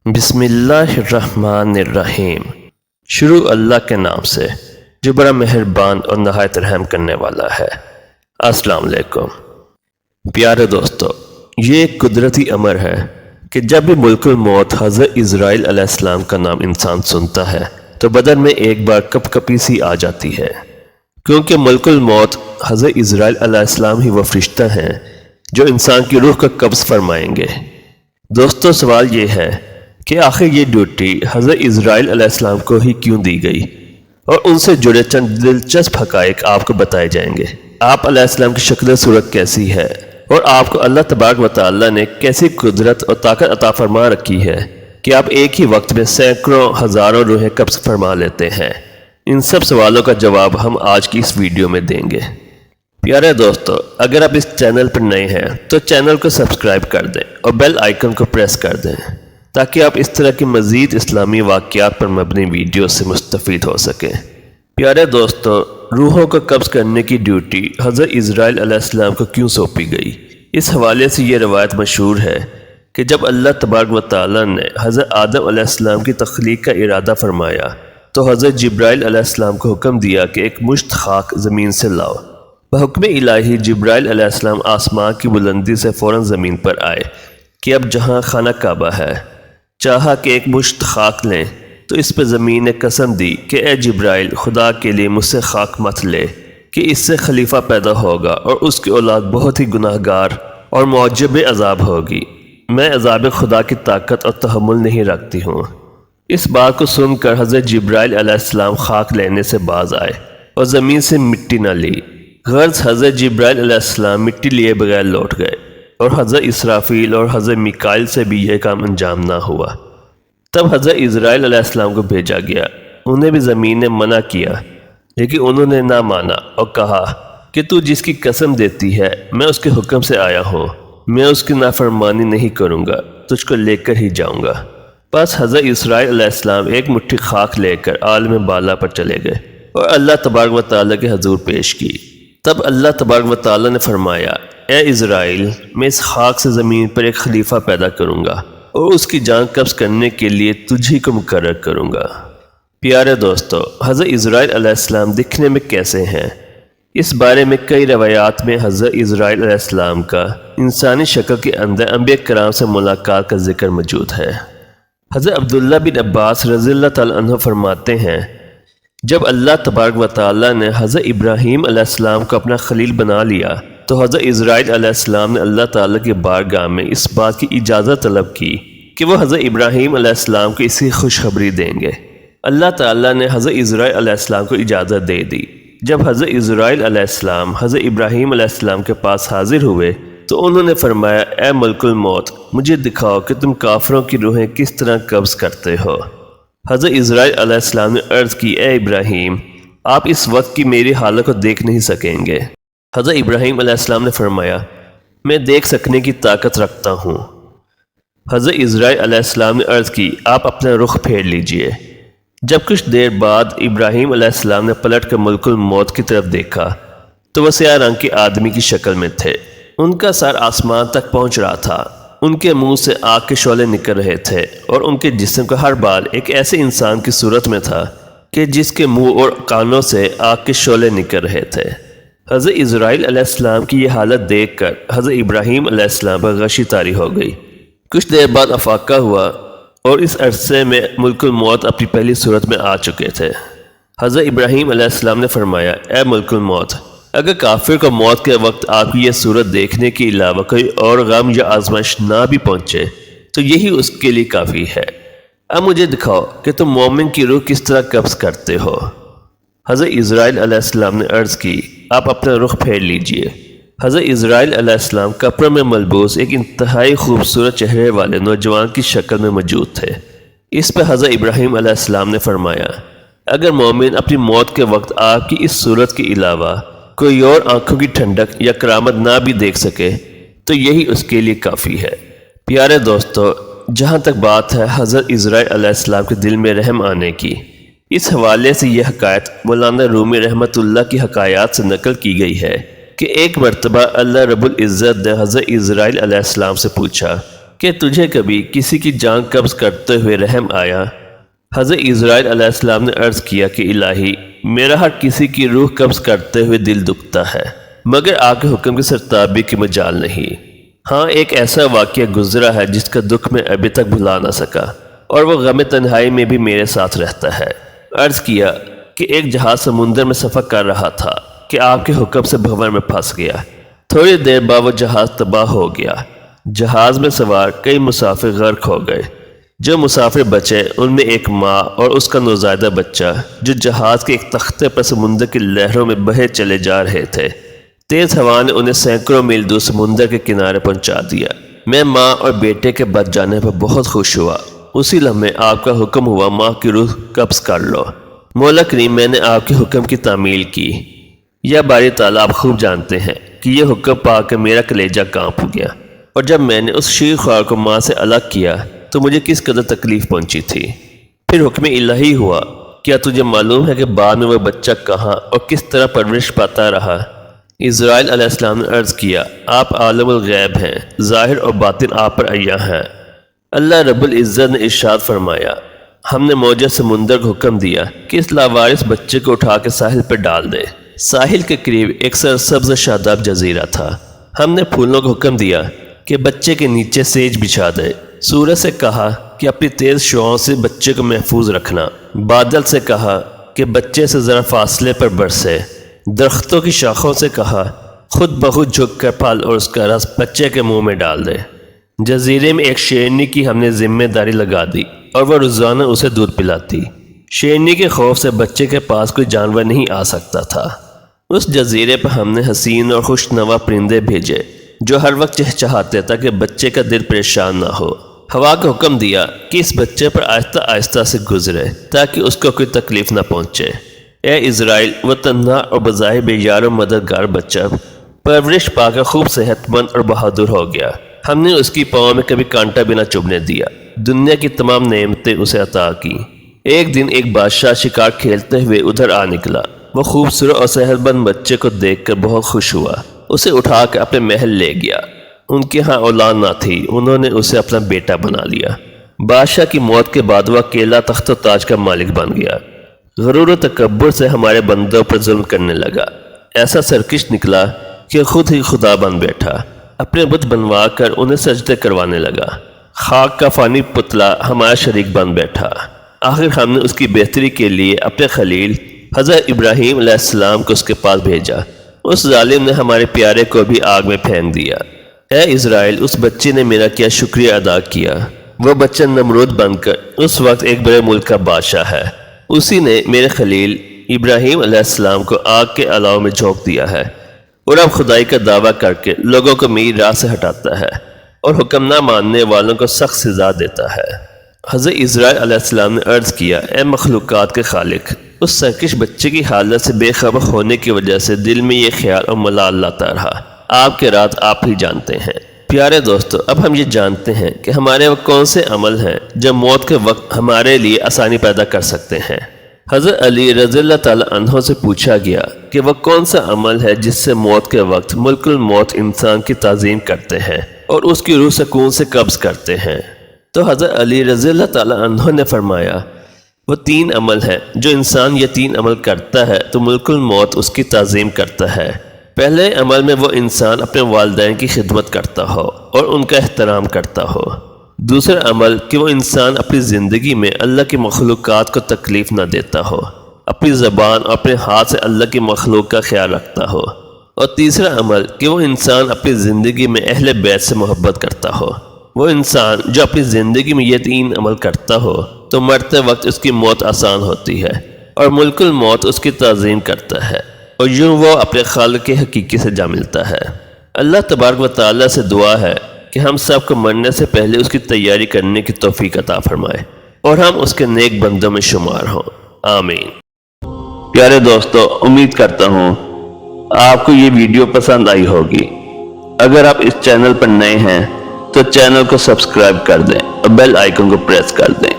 بسم اللہ الرحمن الرحیم۔ شروع اللہ کے نام سے جو بڑا مہربان اور نہایت رحم کرنے والا ہے۔ السلام علیکم پیارے دوستو، یہ ایک قدرتی امر ہے کہ جب بھی ملک الموت حضرت اسرائیل علیہ السلام کا نام انسان سنتا ہے تو بدن میں ایک بار کپ کپی سی آ جاتی ہے، کیونکہ ملک الموت حضرت اسرائیل علیہ السلام ہی وہ فرشتہ ہیں جو انسان کی روح کا قبض فرمائیں گے۔ دوستو، سوال یہ ہے کہ آخر یہ ڈیوٹی حضرت اسرائیل علیہ السلام کو ہی کیوں دی گئی، اور ان سے جڑے چند دلچسپ حقائق آپ کو بتائے جائیں گے۔ آپ علیہ السلام کی شکل و صورت کیسی ہے، اور آپ کو اللہ تبارک و تعالی نے کیسی قدرت اور طاقت عطا فرما رکھی ہے کہ آپ ایک ہی وقت میں سینکڑوں ہزاروں روحیں قبض فرما لیتے ہیں۔ ان سب سوالوں کا جواب ہم آج کی اس ویڈیو میں دیں گے۔ پیارے دوستو، اگر آپ اس چینل پر نئے ہیں تو چینل کو سبسکرائب کر دیں اور بیل آئیکن کو پریس کر دیں تاکہ آپ اس طرح کی مزید اسلامی واقعات پر مبنی ویڈیو سے مستفید ہو سکیں۔ پیارے دوستو، روحوں کو قبض کرنے کی ڈیوٹی حضرت اسرائیل علیہ السلام کو کیوں سونپی گئی؟ اس حوالے سے یہ روایت مشہور ہے کہ جب اللہ تبارک و تعالی نے حضرت آدم علیہ السلام کی تخلیق کا ارادہ فرمایا تو حضرت جبرائیل علیہ السلام کو حکم دیا کہ ایک مشت خاک زمین سے لاؤ۔ بحکم الہی جبرائیل علیہ السلام آسمان کی بلندی سے فوراً زمین پر آئے کہ اب جہاں خانہ کعبہ ہے چاہا کہ ایک مشت خاک لیں، تو اس پہ زمین نے قسم دی کہ اے جبرائیل، خدا کے لیے مجھ سے خاک مت لے کہ اس سے خلیفہ پیدا ہوگا اور اس کی اولاد بہت ہی گناہ گار اور موجب عذاب ہوگی۔ میں عذاب خدا کی طاقت اور تحمل نہیں رکھتی ہوں۔ اس بات کو سن کر حضرت جبرائیل علیہ السلام خاک لینے سے باز آئے اور زمین سے مٹی نہ لی۔ غرض حضرت جبرائیل علیہ السلام مٹی لیے بغیر لوٹ گئے اور حضرت اسرافیل اور حضرت میکائیل سے بھی یہ کام انجام نہ ہوا۔ تب حضرت اسرائیل علیہ السلام کو بھیجا گیا۔ انہیں بھی زمین نے منع کیا، لیکن انہوں نے نہ مانا اور کہا کہ تو جس کی قسم دیتی ہے میں اس کے حکم سے آیا ہوں، میں اس کی نافرمانی نہیں کروں گا، تجھ کو لے کر ہی جاؤں گا۔ پس حضرت اسرائیل علیہ السلام ایک مٹھی خاک لے کر عالم بالا پر چلے گئے اور اللہ تبارک و تعالیٰ کے حضور پیش کی۔ تب اللہ تبارک و تعالیٰ نے فرمایا، اے اسرائیل، میں اس خاک سے زمین پر ایک خلیفہ پیدا کروں گا اور اس کی جان قبض کرنے کے لیے تجھی کو مقرر کروں گا۔ پیارے دوستو، حضرت اسرائیل علیہ السلام دکھنے میں کیسے ہیں؟ اس بارے میں کئی روایات میں حضرت اسرائیل علیہ السلام کا انسانی شکل کے اندر انبیاء کرام سے ملاقات کا ذکر موجود ہے۔ حضرت عبداللہ بن عباس رضی اللہ تعالیٰ عنہ فرماتے ہیں، جب اللہ تبارک و تعالیٰ نے حضرت ابراہیم علیہ السلام کو اپنا خلیل بنا لیا تو حضرت اسرائیل علیہ السلام نے اللہ تعالیٰ کی بارگاہ میں اس بات کی اجازت طلب کی کہ وہ حضرت ابراہیم علیہ السلام کو اس کی خوشخبری دیں گے۔ اللہ تعالیٰ نے حضرت اسرائیل علیہ السلام کو اجازت دے دی۔ جب حضرت اسرائیل علیہ السلام حضرت ابراہیم علیہ السلام کے پاس حاضر ہوئے تو انہوں نے فرمایا، اے ملک الموت، مجھے دکھاؤ کہ تم کافروں کی روحیں کس طرح قبض کرتے ہو۔ حضرت اسرائیل علیہ السلام نے عرض کی، اے ابراہیم، آپ اس وقت کی میری حالت کو دیکھ نہیں سکیں گے۔ حضرت ابراہیم علیہ السلام نے فرمایا، میں دیکھ سکنے کی طاقت رکھتا ہوں۔ حضرت اسرائیل علیہ السلام نے عرض کی، آپ اپنا رخ پھیر لیجئے۔ جب کچھ دیر بعد ابراہیم علیہ السلام نے پلٹ کر ملک الموت کی طرف دیکھا تو وہ سیاہ رنگ کے آدمی کی شکل میں تھے۔ ان کا سر آسمان تک پہنچ رہا تھا، ان کے منہ سے آگ کے شعلے نکل رہے تھے اور ان کے جسم کا ہر بال ایک ایسے انسان کی صورت میں تھا کہ جس کے منہ اور کانوں سے آگ کے شعلے نکل رہے تھے۔ حضرت اسرائیل علیہ السلام کی یہ حالت دیکھ کر حضرت ابراہیم علیہ السلام پر غشی طاری ہو گئی۔ کچھ دیر بعد افاقہ ہوا اور اس عرصے میں ملک الموت اپنی پہلی صورت میں آ چکے تھے۔ حضرت ابراہیم علیہ السلام نے فرمایا، اے ملک الموت، اگر کافر کو موت کے وقت آپ کی یہ صورت دیکھنے کے علاوہ کوئی اور غم یا آزمائش نہ بھی پہنچے تو یہی اس کے لیے کافی ہے۔ اب مجھے دکھاؤ کہ تم مومن کی روح کس طرح قبض کرتے ہو۔ حضرت اسرائیل علیہ السلام نے عرض کی، آپ اپنا رخ پھیر لیجئے۔ حضرت اسرائیل علیہ السلام کپڑوں میں ملبوس ایک انتہائی خوبصورت چہرے والے نوجوان کی شکل میں موجود تھے۔ اس پہ حضرت ابراہیم علیہ السلام نے فرمایا، اگر مومن اپنی موت کے وقت آپ کی اس صورت کے علاوہ کوئی اور آنکھوں کی ٹھنڈک یا کرامت نہ بھی دیکھ سکے تو یہی اس کے لیے کافی ہے۔ پیارے دوستو، جہاں تک بات ہے حضرت اسرائیل علیہ السلام کے دل میں رحم آنے کی، اس حوالے سے یہ حکایت مولانا رومی رحمۃ اللہ کی حکایات سے نقل کی گئی ہے کہ ایک مرتبہ اللہ رب العزت نے حضرت اسرائیل علیہ السلام سے پوچھا کہ تجھے کبھی کسی کی جان قبض کرتے ہوئے رحم آیا؟ حضرت اسرائیل علیہ السلام نے عرض کیا کہ الہی، میرا ہر کسی کی روح قبض کرتے ہوئے دل دکھتا ہے، مگر آپ کے حکم کی سرتابی کی مجال نہیں۔ ہاں، ایک ایسا واقعہ گزرا ہے جس کا دکھ میں ابھی تک بھلا نہ سکا، اور وہ غم تنہائی میں بھی میرے ساتھ رہتا ہے۔ عرض کیا کہ ایک جہاز سمندر میں سفر کر رہا تھا کہ آپ کے حکم سے بھنور میں پھنس گیا۔ تھوڑی دیر بعد وہ جہاز تباہ ہو گیا۔ جہاز میں سوار کئی مسافر غرق ہو گئے۔ جو مسافر بچے ان میں ایک ماں اور اس کا نوزائیدہ بچہ، جو جہاز کے ایک تختے پر سمندر کی لہروں میں بہے چلے جا رہے تھے۔ تیز ہوا نے انہیں سینکڑوں میل دور سمندر کے کنارے پہنچا دیا۔ میں ماں اور بیٹے کے بچ جانے پر بہت خوش ہوا۔ اسی لمحے آپ کا حکم ہوا، ماں کی روح قبض کر لو۔ مولا کریم، میں نے آپ کے حکم کی تعمیل کی۔ یا باری تعالیٰ، آپ خوب جانتے ہیں کہ یہ حکم پا کر میرا کلیجہ کانپ گیا، اور جب میں نے اس شیر خوار کو ماں سے الگ کیا تو مجھے کس قدر تکلیف پہنچی تھی۔ پھر حکم الہی ہوا۔ کیا تجھے معلوم ہے کہ بعد میں وہ بچہ کہاں اور کس طرح پرورش پاتا رہا؟ اسرائیل علیہ السلام نے عرض کیا، آپ عالم الغیب ہیں، ظاہر اور باطن آپ پر عیاں ہیں۔ اللہ رب العزت نے ارشاد فرمایا، ہم نے موج سمندر کو حکم دیا کہ اس لاوارث بچے کو اٹھا کے ساحل پہ ڈال دے۔ ساحل کے قریب ایک سرسبز شاداب جزیرہ تھا۔ ہم نے پھولوں کو حکم دیا کہ بچے کے نیچے سیج بچھا دے۔ سورج سے کہا کہ اپنی تیز شعاؤں سے بچے کو محفوظ رکھنا۔ بادل سے کہا کہ بچے سے ذرا فاصلے پر برسے۔ درختوں کی شاخوں سے کہا خود بخود جھک کر پھل اور اس کا رس بچے کے منہ میں ڈال دے۔ جزیرے میں ایک شیرنی کی ہم نے ذمہ داری لگا دی اور وہ روزانہ اسے دودھ پلاتی۔ شیرنی کے خوف سے بچے کے پاس کوئی جانور نہیں آ سکتا تھا۔ اس جزیرے پر ہم نے حسین اور خوش نوا پرندے بھیجے جو ہر وقت چہچہاتے تاکہ بچے کا دل پریشان نہ ہو۔ ہوا کو حکم دیا کہ اس بچے پر آہستہ آہستہ سے گزرے تاکہ اس کو کوئی تکلیف نہ پہنچے۔ اے اسرائیل، وہ تنہا اور بظاہر بے یار و مددگار بچہ پرورش پا کر خوب صحت مند اور بہادر ہو گیا۔ ہم نے اس کی پاؤں میں کبھی کانٹا بھی نہ چبھنے دیا۔ دنیا کی تمام نعمتیں اسے عطا کی۔ ایک دن ایک بادشاہ شکار کھیلتے ہوئے ادھر آ نکلا۔ وہ خوبصورت اور صحت مند بچے کو دیکھ کر بہت خوش ہوا۔ اسے اٹھا کر اپنے محل لے گیا۔ ان کے ہاں اولاد نہ تھی، انہوں نے اسے اپنا بیٹا بنا لیا۔ بادشاہ کی موت کے بعد وہ اکیلا تخت و تاج کا مالک بن گیا۔ غرور و تکبر سے ہمارے بندوں پر ظلم کرنے لگا۔ ایسا سرکش نکلا کہ خود ہی خدا بن بیٹھا۔ اپنے بت بنوا کر انہیں سجدے کروانے لگا۔ خاک کا فانی پتلا ہمارا شریک بن بیٹھا۔ آخر ہم نے اس کی بہتری کے لیے اپنے خلیل حضرت ابراہیم علیہ السلام کو اس کے پاس بھیجا۔ اس ظالم نے ہمارے پیارے کو بھی آگ میں پھینک دیا۔ اے اسرائیل، اس بچے نے میرا کیا شکریہ ادا کیا۔ وہ بچہ نمرود بن کر اس وقت ایک بڑے ملک کا بادشاہ ہے۔ اسی نے میرے خلیل ابراہیم علیہ السلام کو آگ کے الاؤ میں جھونک دیا ہے، اور اب خدائی کا دعویٰ کر کے لوگوں کو میری راہ سے ہٹاتا ہے اور حکم نہ ماننے والوں کو سخت سزا دیتا ہے۔ حضرت اسرائیل علیہ السلام نے عرض کیا، اے مخلوقات کے خالق، اس سرکش بچے کی حالت سے بے خبر ہونے کی وجہ سے دل میں یہ خیال اور ملال لاتا رہا۔ آپ کے رات آپ ہی جانتے ہیں۔ پیارے دوستو، اب ہم یہ جانتے ہیں کہ ہمارے وہ کون سے عمل ہیں جو موت کے وقت ہمارے لیے آسانی پیدا کر سکتے ہیں۔ حضرت علی رضی اللہ تعالیٰ عنہ سے پوچھا گیا کہ وہ کون سا عمل ہے جس سے موت کے وقت ملک الموت انسان کی تعظیم کرتے ہیں اور اس کی روح سکون سے قبض کرتے ہیں؟ تو حضرت علی رضی اللہ تعالیٰ عنہ نے فرمایا، وہ 3 عمل ہیں جو انسان یہ 3 عمل کرتا ہے تو ملک الموت اس کی تعظیم کرتا ہے۔ پہلے عمل میں وہ انسان اپنے والدین کی خدمت کرتا ہو اور ان کا احترام کرتا ہو۔ دوسرا عمل کہ وہ انسان اپنی زندگی میں اللہ کی مخلوقات کو تکلیف نہ دیتا ہو، اپنی زبان اور اپنے ہاتھ سے اللہ کی مخلوق کا خیال رکھتا ہو۔ اور تیسرا عمل کہ وہ انسان اپنی زندگی میں اہل بیت سے محبت کرتا ہو۔ وہ انسان جو اپنی زندگی میں یہ 3 عمل کرتا ہو تو مرتے وقت اس کی موت آسان ہوتی ہے اور ملک الموت اس کی تعظیم کرتا ہے، اور یوں وہ اپنے خالق کے حقیقی سے جا ملتا ہے۔ اللہ تبارک و تعالیٰ سے دعا ہے کہ ہم سب کو مرنے سے پہلے اس کی تیاری کرنے کی توفیق عطا فرمائے اور ہم اس کے نیک بندوں میں شمار ہوں، آمین۔ پیارے دوستو، امید کرتا ہوں آپ کو یہ ویڈیو پسند آئی ہوگی۔ اگر آپ اس چینل پر نئے ہیں تو چینل کو سبسکرائب کر دیں اور بیل آئیکن کو پریس کر دیں۔